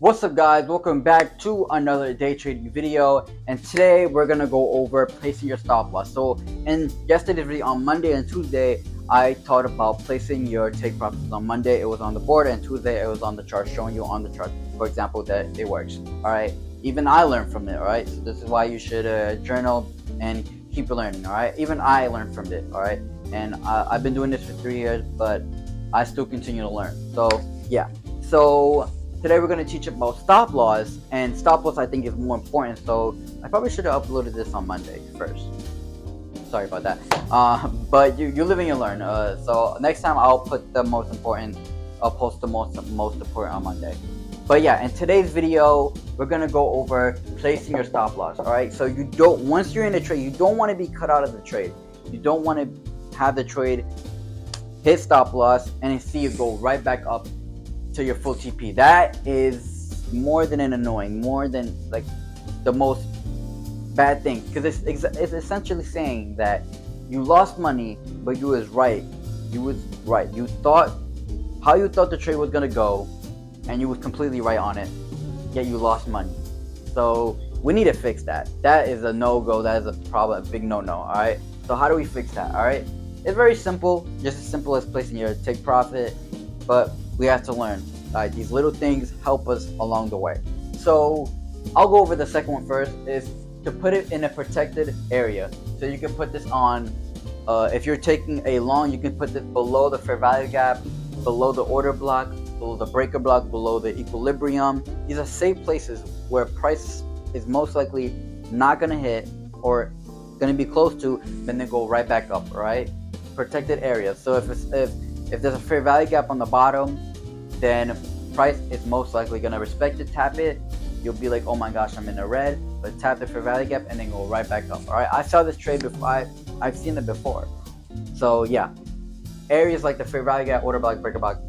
What's up, guys? Welcome back to another day trading video, and today we're gonna go over placing your stop loss. So in yesterday's video on Monday and Tuesday, I taught about placing your take profits. On Monday it was on the board, and Tuesday it was on the chart, showing you on the chart, for example, that it works. All right, even I learned from it. All right, so this is why you should journal and keep learning. All right, even I learned from it. All right, and I've been doing this for 3 years, but I still continue to learn. So yeah, so today we're going to teach about stop loss, and stop loss I think is more important, so I probably should have uploaded this on Monday first. Sorry about that. But you live and you learn. So next time I'll put the most important, I'll post the most important on Monday. But yeah, in today's video we're going to go over placing your stop loss. Alright, so you don't, once you're in a trade, you don't want to be cut out of the trade. You don't want to have the trade hit stop loss and see it go right back up to your full TP. That is more than an annoying, more than like the most bad thing, because it's essentially saying that you lost money, but you was right. You thought how you thought the trade was gonna go, and you was completely right on it, yet you lost money. So we need to fix that. That is a no-go. That is a problem, a big no-no. All right. So how do we fix that? All right. It's very simple, just as simple as placing your take profit, but we have to learn. These little things help us along the way. So I'll go over the second one first, is to put it in a protected area. So you can put this on, if you're taking a long, you can put this below the fair value gap, below the order block, below the breaker block, below the equilibrium. These are safe places where price is most likely not going to hit, or going to be close to, then they go right back up. Right? Protected areas. So if there's a fair value gap on the bottom, then price is most likely going to respect it, tap it. You'll be like, oh my gosh, I'm in the red, but tap the fair value gap and then go right back up. All right, I saw this trade before. I've seen it before. So yeah, areas like the fair value gap, order block, breaker block,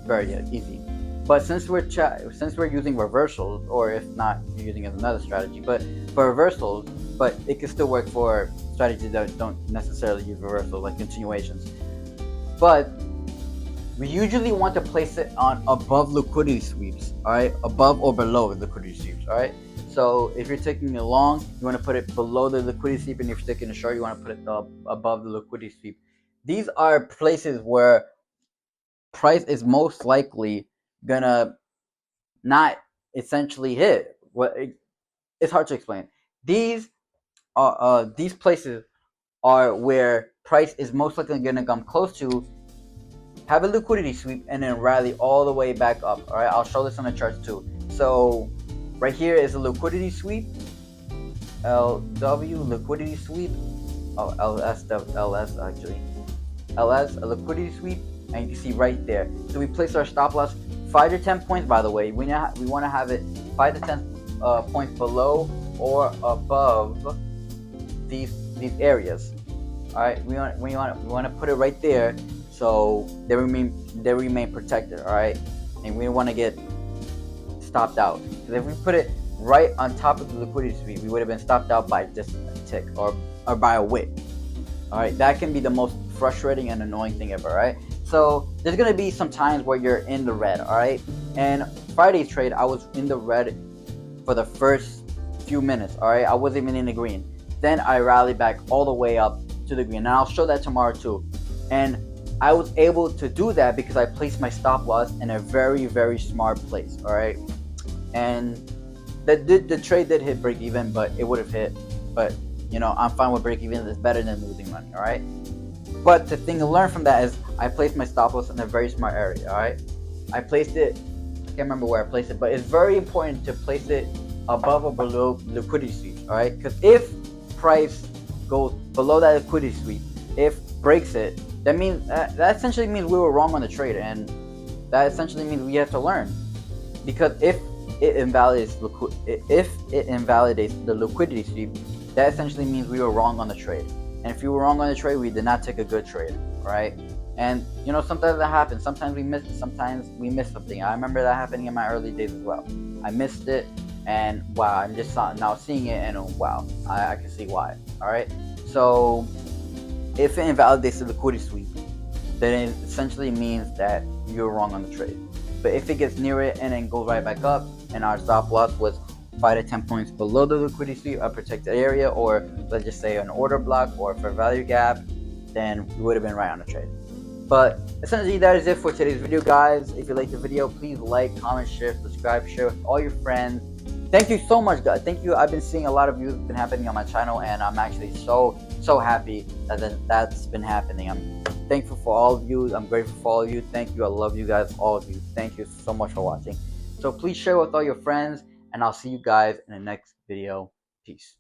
very easy. But since we're using reversals, or if not, you're using it as another strategy, but for reversals, but it can still work for strategies that don't necessarily use reversals, like continuations. But we usually want to place it on above liquidity sweeps. All right, above or below liquidity sweeps. All right, so if you're taking it long, you want to put it below the liquidity sweep, and if you're taking a short, you want to put it above the liquidity sweep. These are places where price is most likely gonna not essentially hit. It's hard to explain. These places are where price is most likely gonna come close to, have a liquidity sweep, and then rally all the way back up. All right, I'll show this on the charts too. So right here is a liquidity sweep, LW liquidity sweep, LS actually, LS, a liquidity sweep, and you can see right there. So we place our stop loss 5 to 10 points. By the way, we want to have it 5 to 10 points below or above these areas. All right, we want to put it right there, so they remain protected. All right, and we don't want to get stopped out, because if we put it right on top of the liquidity sweep, we would have been stopped out by just a tick, or by a wick. All right, that can be the most frustrating and annoying thing ever. Right? So there's gonna be some times where you're in the red. All right, and Friday's trade, I was in the red for the first few minutes. All right, I wasn't even in the green. Then I rallied back all the way up to the green, and I'll show that tomorrow too. And I was able to do that because I placed my stop loss in a very, very smart place. All right, and the trade did hit break even, but it would have hit. But you know, I'm fine with break even. It's better than losing money. All right. But the thing to learn from that is I placed my stop loss in a very smart area. All right, I placed it. I can't remember where I placed it, but it's very important to place it above or below liquidity sweep. All right, because if price goes below that liquidity sweep, if breaks it, that means that essentially means we were wrong on the trade, and that essentially means we have to learn. Because if it invalidates the liquidity sweep, that essentially means we were wrong on the trade. And if you were wrong on the trade, we did not take a good trade, right? And you know, sometimes that happens. Sometimes we miss something. I remember that happening in my early days as well. I missed it, and wow, I'm just now seeing it, and wow, I can see why. All right, so if it invalidates the liquidity sweep, then it essentially means that you're wrong on the trade. But if it gets near it and then goes right back up, and our stop loss was 5 to 10 points below the liquidity, a protected area, or let's just say an order block or for value gap, then we would have been right on the trade. But essentially, that is it for today's video, guys. If you like the video, please like, comment, share, subscribe, share with all your friends. Thank you so much, guys. Thank you. I've been seeing a lot of views been happening on my channel, and I'm actually so happy that's been happening. I'm thankful for all of you. I'm grateful for all of you. Thank you. I love you guys, all of you. Thank you so much for watching. So please share with all your friends, and I'll see you guys in the next video. Peace.